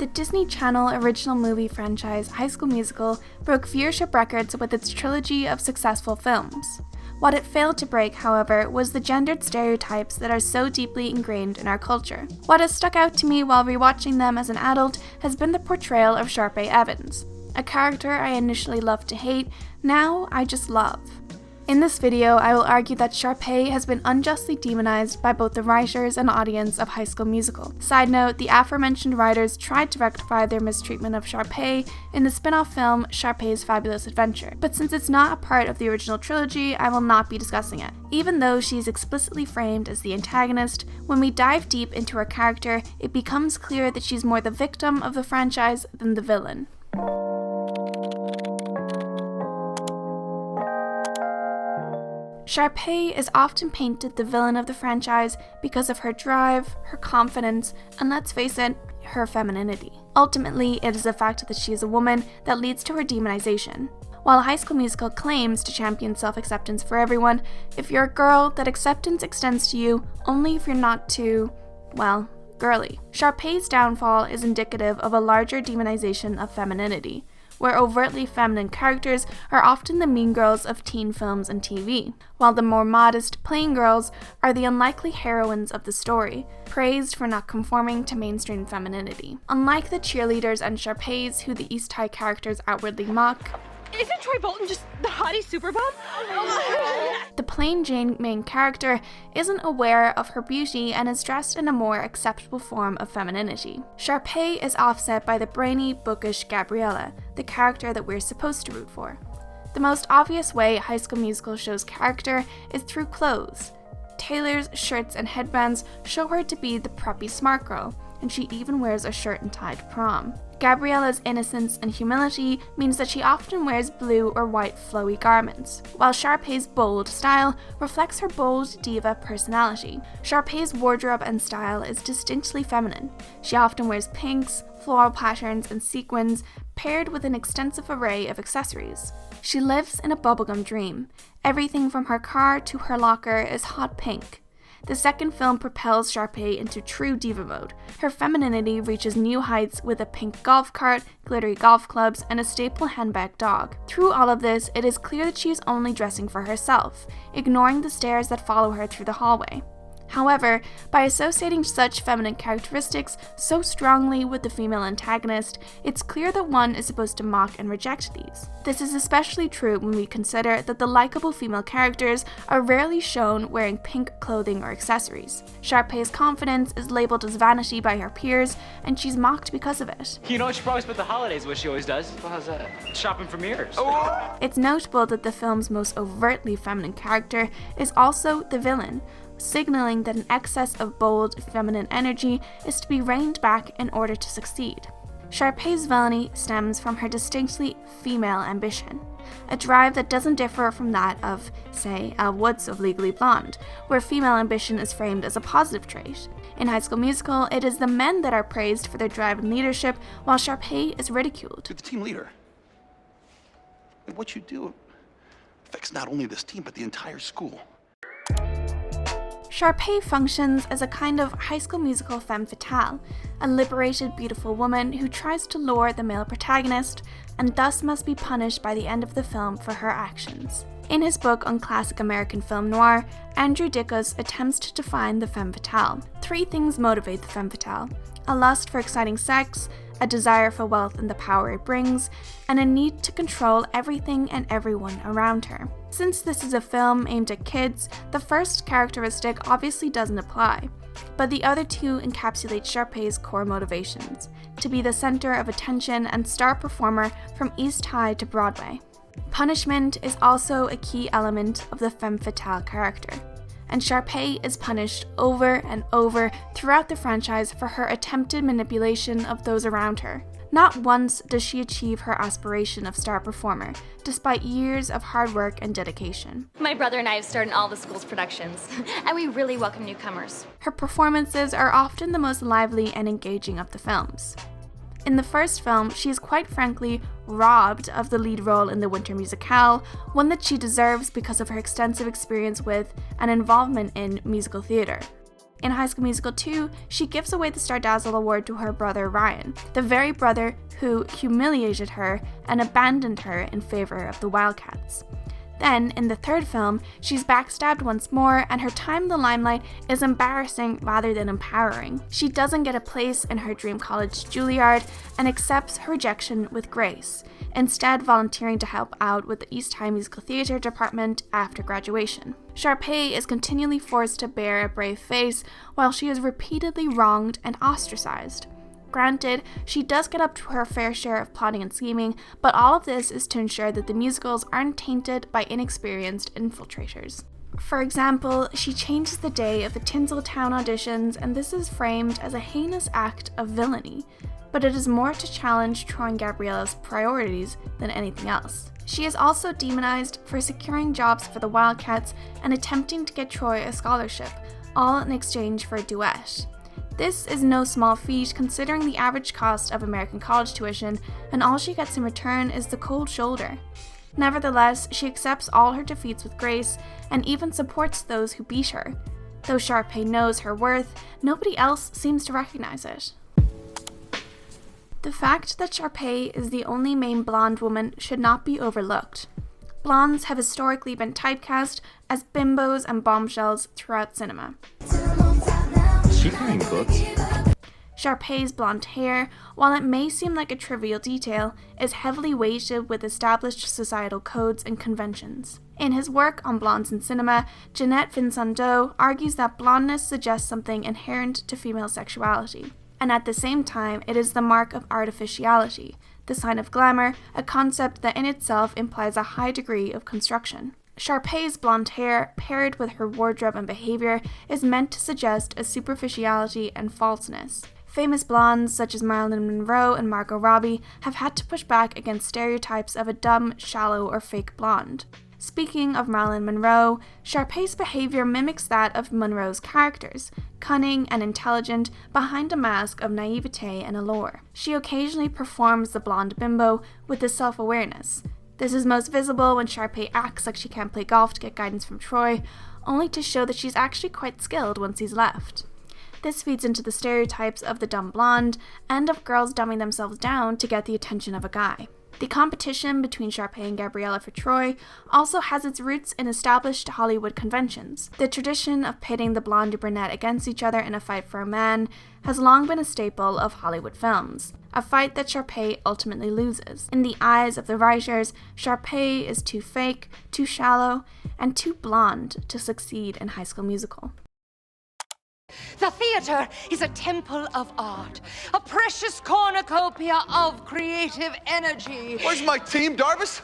The Disney Channel original movie franchise High School Musical broke viewership records with its trilogy of successful films. What it failed to break, however, was the gendered stereotypes that are so deeply ingrained in our culture. What has stuck out to me while rewatching them as an adult has been the portrayal of Sharpay Evans, a character I initially loved to hate, now I just love. In this video, I will argue that Sharpay has been unjustly demonized by both the writers and audience of High School Musical. Side note, the aforementioned writers tried to rectify their mistreatment of Sharpay in the spin-off film Sharpay's Fabulous Adventure, but since it's not a part of the original trilogy, I will not be discussing it. Even though she is explicitly framed as the antagonist, when we dive deep into her character, it becomes clear that she's more the victim of the franchise than the villain. Sharpay is often painted the villain of the franchise because of her drive, her confidence, and let's face it, her femininity. Ultimately, it is the fact that she is a woman that leads to her demonization. While High School Musical claims to champion self-acceptance for everyone, if you're a girl, that acceptance extends to you only if you're not too, well, girly. Sharpay's downfall is indicative of a larger demonization of femininity, where overtly feminine characters are often the mean girls of teen films and TV, while the more modest, plain girls are the unlikely heroines of the story, praised for not conforming to mainstream femininity. Unlike the cheerleaders and Sharpays who the East High characters outwardly mock, isn't Troy Bolton just the hottie super bum? the plain Jane main character isn't aware of her beauty and is dressed in a more acceptable form of femininity. Sharpay is offset by the brainy, bookish Gabriella, the character that we're supposed to root for. The most obvious way High School Musical shows character is through clothes. Tailors, shirts, and headbands show her to be the preppy smart girl, and she even wears a shirt and tie to prom. Gabriella's innocence and humility means that she often wears blue or white flowy garments, while Sharpay's bold style reflects her bold diva personality. Sharpay's wardrobe and style is distinctly feminine. She often wears pinks, floral patterns, and sequins, paired with an extensive array of accessories. She lives in a bubblegum dream. Everything from her car to her locker is hot pink. The second film propels Sharpay into true diva mode. Her femininity reaches new heights with a pink golf cart, glittery golf clubs, and a staple handbag dog. Through all of this, it is clear that she is only dressing for herself, ignoring the stares that follow her through the hallway. However, by associating such feminine characteristics so strongly with the female antagonist, it's clear that one is supposed to mock and reject these. This is especially true when we consider that the likable female characters are rarely shown wearing pink clothing or accessories. Sharpay's confidence is labeled as vanity by her peers, and she's mocked because of it. You know, she probably spent the holidays what she always does. Well, how's that? Shopping for mirrors. Oh. It's notable that the film's most overtly feminine character is also the villain, signaling that an excess of bold feminine energy is to be reined back in order to succeed. Sharpay's villainy stems from her distinctly female ambition, a drive that doesn't differ from that of, say, Elle Woods of Legally Blonde, where female ambition is framed as a positive trait. In High School Musical, it is the men that are praised for their drive and leadership, while Sharpay is ridiculed. You're the team leader. And what you do affects not only this team, but the entire school. Sharpay functions as a kind of High School Musical femme fatale, a liberated, beautiful woman who tries to lure the male protagonist and thus must be punished by the end of the film for her actions. In his book on classic American film noir, Andrew Dickus attempts to define the femme fatale. 3 things motivate the femme fatale: a lust for exciting sex, a desire for wealth and the power it brings, and a need to control everything and everyone around her. Since this is a film aimed at kids, the first characteristic obviously doesn't apply, but the other 2 encapsulate Sharpay's core motivations: to be the center of attention and star performer from East High to Broadway. Punishment is also a key element of the femme fatale character, and Sharpay is punished over and over throughout the franchise for her attempted manipulation of those around her. Not once does she achieve her aspiration of star performer, despite years of hard work and dedication. My brother and I have starred in all the school's productions, and we really welcome newcomers. Her performances are often the most lively and engaging of the films. In the first film, she is quite frankly robbed of the lead role in the Winter Musicale, one that she deserves because of her extensive experience with and involvement in musical theatre. In High School Musical 2, she gives away the Star Dazzle award to her brother Ryan, the very brother who humiliated her and abandoned her in favor of the Wildcats. Then, in the third film, she's backstabbed once more, and her time in the limelight is embarrassing rather than empowering. She doesn't get a place in her dream college, Juilliard, and accepts her rejection with grace, instead volunteering to help out with the East High Musical Theatre department after graduation. Sharpay is continually forced to bear a brave face while she is repeatedly wronged and ostracized. Granted, she does get up to her fair share of plotting and scheming, but all of this is to ensure that the musicals aren't tainted by inexperienced infiltrators. For example, she changes the day of the Tinseltown auditions, and this is framed as a heinous act of villainy, but it is more to challenge Troy and Gabriella's priorities than anything else. She is also demonized for securing jobs for the Wildcats and attempting to get Troy a scholarship, all in exchange for a duet. This is no small feat considering the average cost of American college tuition, and all she gets in return is the cold shoulder. Nevertheless, she accepts all her defeats with grace and even supports those who beat her. Though Sharpay knows her worth, nobody else seems to recognize it. The fact that Sharpay is the only main blonde woman should not be overlooked. Blondes have historically been typecast as bimbos and bombshells throughout cinema. Is she reading books? Sharpay's blonde hair, while it may seem like a trivial detail, is heavily weighted with established societal codes and conventions. In his work on blondes in cinema, Jeanette Vincendeau argues that blondness suggests something inherent to female sexuality, and at the same time it is the mark of artificiality, the sign of glamour, a concept that in itself implies a high degree of construction. Sharpay's blonde hair, paired with her wardrobe and behavior, is meant to suggest a superficiality and falseness. Famous blondes such as Marilyn Monroe and Margot Robbie have had to push back against stereotypes of a dumb, shallow, or fake blonde. Speaking of Marilyn Monroe, Sharpay's behavior mimics that of Monroe's characters, cunning and intelligent behind a mask of naivete and allure. She occasionally performs the blonde bimbo with the self-awareness. This is most visible when Sharpay acts like she can't play golf to get guidance from Troy, only to show that she's actually quite skilled once he's left. This feeds into the stereotypes of the dumb blonde and of girls dumbing themselves down to get the attention of a guy. The competition between Sharpay and Gabriella for Troy also has its roots in established Hollywood conventions. The tradition of pitting the blonde and brunette against each other in a fight for a man has long been a staple of Hollywood films, a fight that Sharpay ultimately loses. In the eyes of the writers, Sharpay is too fake, too shallow, and too blonde to succeed in High School Musical. The theater is a temple of art, a precious cornucopia of creative energy. Where's my team, Darvis?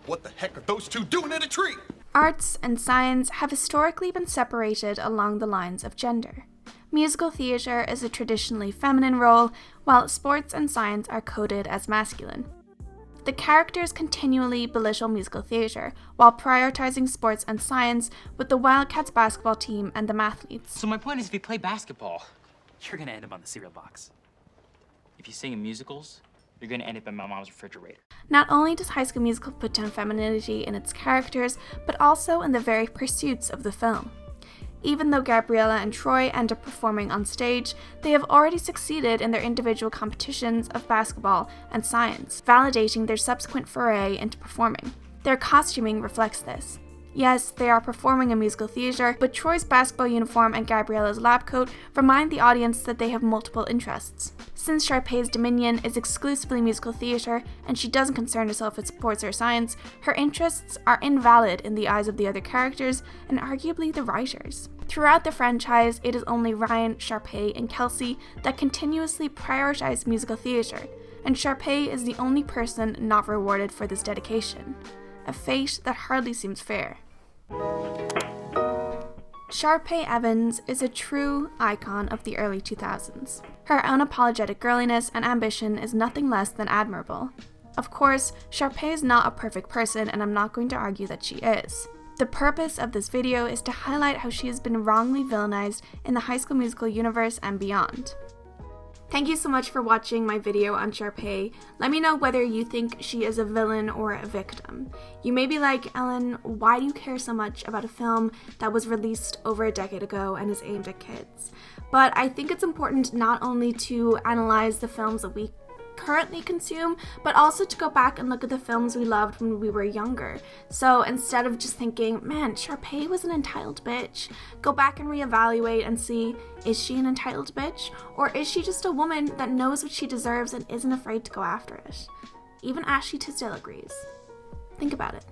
What the heck are those two doing in a tree? Arts and science have historically been separated along the lines of gender. Musical theater is a traditionally feminine role, while sports and science are coded as masculine. The characters continually belittle musical theater, while prioritizing sports and science with the Wildcats basketball team and the mathletes. So my point is, if you play basketball, you're gonna end up on the cereal box. If you sing in musicals, you're gonna end up in my mom's refrigerator. Not only does High School Musical put down femininity in its characters, but also in the very pursuits of the film. Even though Gabriella and Troy end up performing on stage, they have already succeeded in their individual competitions of basketball and science, validating their subsequent foray into performing. Their costuming reflects this. Yes, they are performing in musical theater, but Troy's basketball uniform and Gabriella's lab coat remind the audience that they have multiple interests. Since Sharpay's dominion is exclusively musical theater, and she doesn't concern herself with sports or science, her interests are invalid in the eyes of the other characters and arguably the writers. Throughout the franchise, it is only Ryan, Sharpay, and Kelsey that continuously prioritize musical theater, and Sharpay is the only person not rewarded for this dedication. A fate that hardly seems fair. Sharpay Evans is a true icon of the early 2000s. Her unapologetic girliness and ambition is nothing less than admirable. Of course, Sharpay is not a perfect person, and I'm not going to argue that she is. The purpose of this video is to highlight how she has been wrongly villainized in the High School Musical universe and beyond. Thank you so much for watching my video on Sharpay. Let me know whether you think she is a villain or a victim. You may be like, Ellen, why do you care so much about a film that was released over a decade ago and is aimed at kids? But I think it's important not only to analyze the films that we currently consume, but also to go back and look at the films we loved when we were younger. So instead of just thinking, man, Sharpay was an entitled bitch, go back and reevaluate and see, is she an entitled bitch? Or is she just a woman that knows what she deserves and isn't afraid to go after it? Even Ashley Tisdale agrees. Think about it.